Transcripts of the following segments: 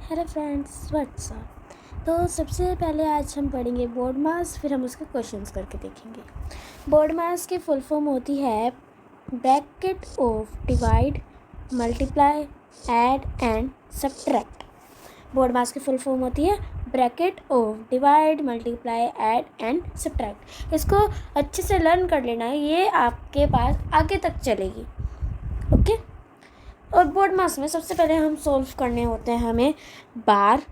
Hello friends, WhatsApp. तो सबसे पहले आज हम पढ़ेंगे बोर्ड मास, फिर हम उसके क्वेश्चंस करके देखेंगे। बोर्ड मास की फुल फॉर्म होती है bracket of divide, multiply, add and subtract. BODMAS की फुल फॉर्म होती है bracket of divide, multiply, add and subtract. इसको अच्छे से लर्न कर लेना है, ये आपके पास आगे तक चलेगी। ओके। और बोर्ड मास में सबसे पहले हम सॉल्व करने होते हैं हमें बार,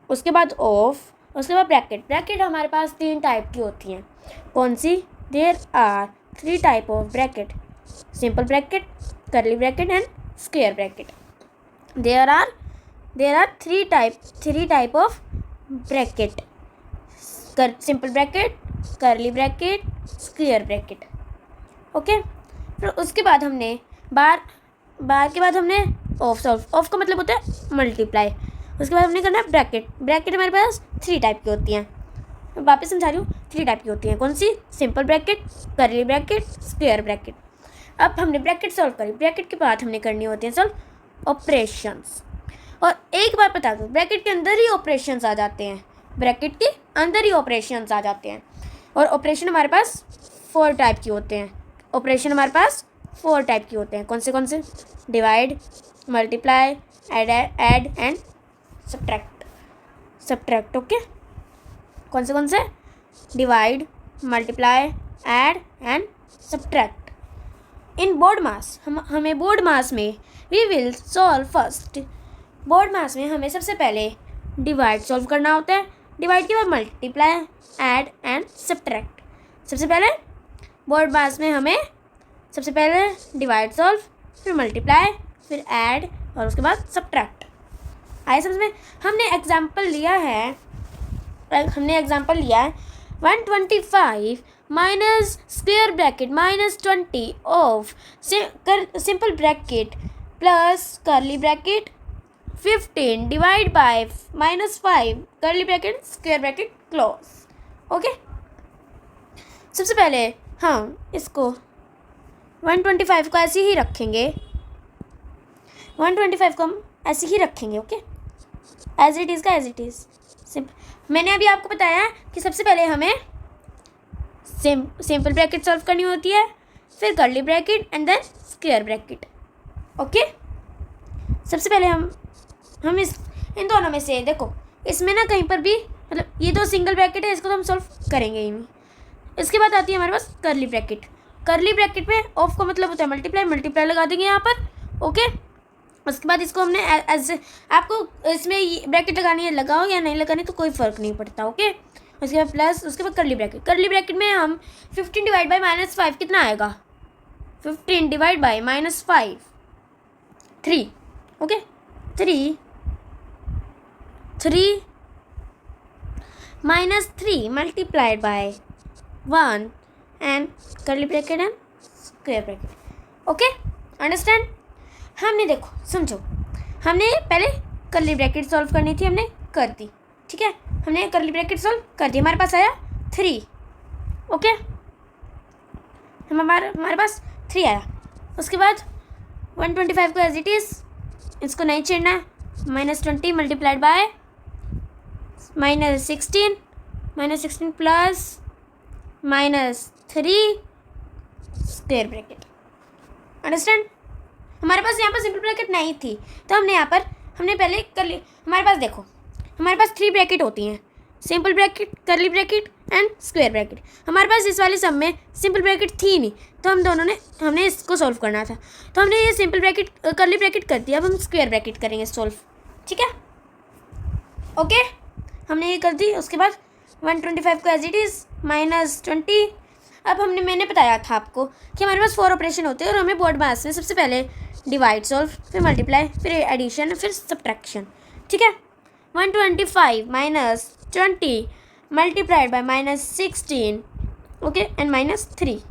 उसके बाद ऑफ, उसके बाद ब्रैकेट। ब्रैकेट हमारे पास 3 टाइप की होती हैं। कौन सी? There are 3 type of bracket: simple bracket, curly bracket and square bracket. There are 3 type of bracket: simple bracket, curly bracket, square bracket. Okay. फिर उसके बाद हमने बार के बाद हमने ऑफ सॉल्व। ऑफ का मतलब होता है मल्टीप्लाई। उसके बाद हमने करना है ब्रैकेट। ब्रैकेट हमारे पास 3 टाइप की होती हैं। वापस समझा रही हूँ, 3 टाइप की होती हैं। कौन सी? Simple bracket, curly bracket, square bracket. अब हमने ब्रैकेट सॉल्व करी। ब्रैकेट के बाद हमने करनी होती है सॉल्व ऑपरेशंस। और एक बार बता दो, ब्रैकेट के अंदर ही ऑपरेशंस आ जाते हैं। ब्रैकेट के अंदर ही ऑपरेशंस आ जाते हैं। और ऑपरेशन हमारे पास 4 टाइप के होते हैं। ऑपरेशन हमारे पास 4 टाइप के होते हैं। कौन से? Divide, multiply, add and subtract. Okay. कौन से? Divide, multiply, add and subtract. In BODMAS हमें बोर्ड मास में we will solve first. BODMAS में हमें सबसे पहले डिवाइड सॉल्व करना होता है। डिवाइड के बाद मल्टीप्लाई, ऐड एंड सब्ट्रैक्ट। सबसे पहले बोर्ड मास में हमें सबसे पहले डिवाइड सॉल्व, फिर मल्टीप्लाई, फिर ऐड और उसके बाद सब्ट्रैक्ट। आए समझ में? हमने एग्जाम्पल लिया है 125 minus square bracket minus 20 of simple bracket plus curly bracket 15 divide by -5 curly bracket square bracket close. Okay. सबसे पहले हम इसको 125 को ऐसे ही रखेंगे। 125 को हम ऐसे ही रखेंगे। ओके। एज इट इज़ का एज इट इज़। मैंने अभी आपको बताया कि सबसे पहले हमें सिंपल ब्रैकेट सॉल्व करनी होती है, फिर curly bracket and then square bracket. Okay. सबसे पहले हम इन दोनों में से देखो, इसमें ना कहीं पर भी मतलब ये 2 सिंगल ब्रैकेट है, इसको तो हम सॉल्व करेंगे ही नहीं। इसके बाद आती है हमारे पास कर्ली ब्रैकेट। कर्ली ब्रैकेट में ऑफ का मतलब होता है मल्टीप्लाई लगा देंगे यहाँ पर। ओके। उसके बाद इसको हमने आपको इसमें ब्रैकेट लगानी है, लगाओ या नहीं लगानी तो कोई फ़र्क नहीं पड़ता। ओके। उसके बाद प्लस, उसके बाद कर्ली ब्रैकेट। कर्ली ब्रैकेट में हम 15 डिवाइड बाई -5 कितना आएगा? 15 divide by -5 3। Okay. 3 -3 multiplied by 1 and curly bracket and square bracket. Okay. Understand? हमने देखो, समझो, हमने पहले कर्ली ब्रैकेट सॉल्व करनी थी, हमने कर दी। ठीक है, हमने कर्ली ब्रैकेट सॉल्व कर दी, हमारे पास आया 3। ओके। हमारे पास 3 आया। उसके बाद 125 को एज इट इज़, इसको नहीं छेड़ना है। -20 multiplied by -16 plus -3 square bracket. Understand? हमारे पास यहाँ पर सिंपल ब्रैकेट नहीं थी, तो हमने पहले कर ली। हमारे पास देखो, हमारे पास 3 ब्रैकेट होती हैं: simple bracket, curly bracket and square bracket. हमारे पास इस वाले सम में सिंपल ब्रैकेट थी नहीं, तो हमने इसको सॉल्व करना था, तो हमने ये सिंपल ब्रैकेट कर्ली ब्रैकेट कर दिया। अब हम स्क्वायर ब्रैकेट करेंगे सॉल्व। ठीक है। ओके। हमने ये कर दी। उसके बाद 125 को एज इट इज़ -20। अब मैंने बताया था आपको कि हमारे पास 4 ऑपरेशन होते हैं और हमें बोर्ड मास में सबसे पहले डिवाइड सॉल्व, फिर मल्टीप्लाई, फिर एडिशन, फिर सब्ट्रैक्शन। ठीक है। 125 -20 multiplied by -16 okay and -3।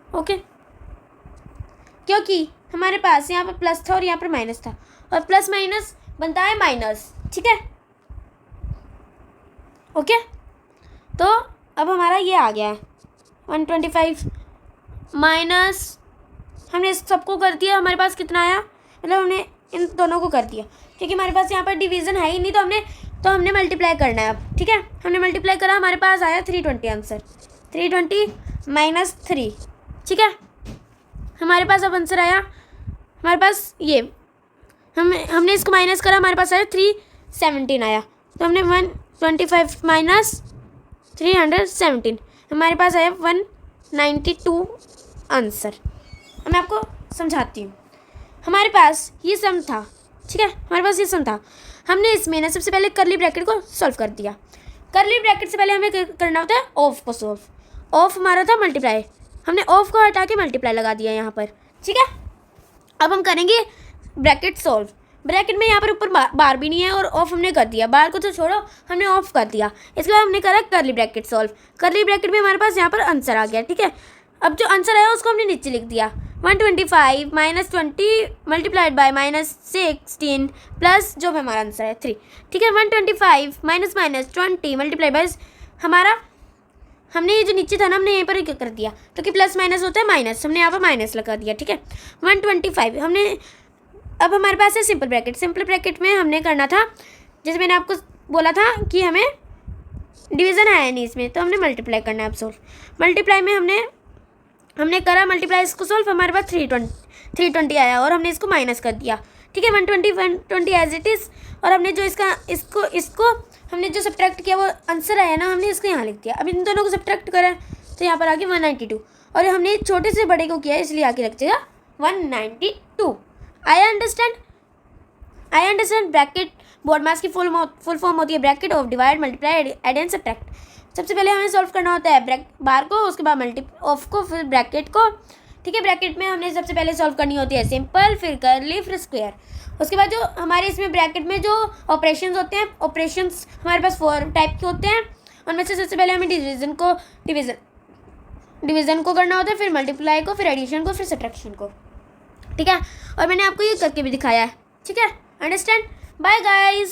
Okay. क्योंकि हमारे पास यहाँ पर प्लस था और यहाँ पर माइनस था, और प्लस माइनस बनता है माइनस। ठीक है। ओके। तो अब हमारा ये आ गया है 125 माइनस, हमने इस सबको कर दिया। हमारे पास कितना आया? मतलब हमने इन दोनों को कर दिया, क्योंकि हमारे पास यहाँ पर डिवीज़न है ही नहीं, तो हमने मल्टीप्लाई करना है अब। ठीक है, हमने मल्टीप्लाई करा, हमारे पास आया 320 आंसर, 320 माइनस 3। ठीक है, हमारे पास अब आंसर आया, हमारे पास ये हमने इसको माइनस करा, हमारे पास आया 317 आया। तो हमने 125 माइनस 317, हमारे पास आया 192 आंसर। मैं आपको समझाती हूँ। हमारे पास ये सम था, ठीक है, हमारे पास ये सम था। हमने इसमें ना सबसे पहले करली ब्रैकेट को सॉल्व कर दिया। करली ब्रैकेट से पहले हमें करना होता है ऑफ को सॉल्व। ऑफ हमारा था मल्टीप्लाई, हमने ऑफ को हटा के मल्टीप्लाई लगा दिया यहाँ पर। ठीक है, अब हम करेंगे ब्रैकेट सॉल्व। ब्रैकेट में यहाँ पर ऊपर बार भी नहीं है और ऑफ हमने कर दिया, बार को तो छोड़ो, हमने ऑफ कर दिया। इसके बाद हमने करा करली ब्रैकेट सॉल्व। करली ब्रैकेट में हमारे पास यहाँ पर आंसर आ गया। ठीक है, अब जो आंसर आया उसको हमने नीचे लिख दिया, 125 minus 20 multiplied by minus 16 plus जो हमारा आंसर है 3। ठीक है, 125 माइनस 20 मल्टीप्लाइड बाय हमारा, हमने ये जो नीचे था ना, हमने यहीं पर ही कर दिया, क्योंकि प्लस माइनस होता है माइनस, हमने यहाँ पर माइनस लगा दिया। ठीक है, 125 हमने, अब हमारे पास है सिंपल ब्रैकेट। सिंपल ब्रैकेट में हमने करना था, जैसे मैंने आपको बोला था कि हमें डिवीज़न है नहीं इसमें, तो हमने मल्टीप्लाई करना है अब सोल्व। मल्टीप्लाई में हमने करा मल्टीप्लाई, इसको सोल्व, हमारे पास 320 आया और हमने इसको माइनस कर दिया। ठीक है, 120 एज इट इज़, और हमने जो इसको हमने जो सब्ट्रैक्ट किया वो आंसर आया ना, हमने इसको यहाँ लिख दिया। अब इन दोनों को सब्ट्रैक्ट करा तो यहाँ पर आ गया 192, और हमने छोटे से बड़े को किया इसलिए आगे रख देगा 192। I understand. Bracket BODMAS की फुल फॉर्म होती है bracket of divide multiply add and subtract. सबसे पहले हमें सॉल्व करना होता है बार को, उसके बाद ऑफ को, फिर ब्रैकेट को। ठीक है, ब्रैकेट में हमने सबसे पहले सॉल्व करनी होती है सिंपल, फिर करली, फिर स्क्वायर। उसके बाद जो हमारे इसमें ब्रैकेट में जो ऑपरेशंस होते हैं, ऑपरेशंस हमारे पास 4 टाइप के होते हैं। उनमें से सबसे पहले हमें डिवीज़न को करना होता है, फिर मल्टीप्लाई को, फिर एडिशन को, फिर सब्ट्रैक्शन को। ठीक है, और मैंने आपको ये करके भी दिखाया है। ठीक है, अंडरस्टैंड। Bye guys.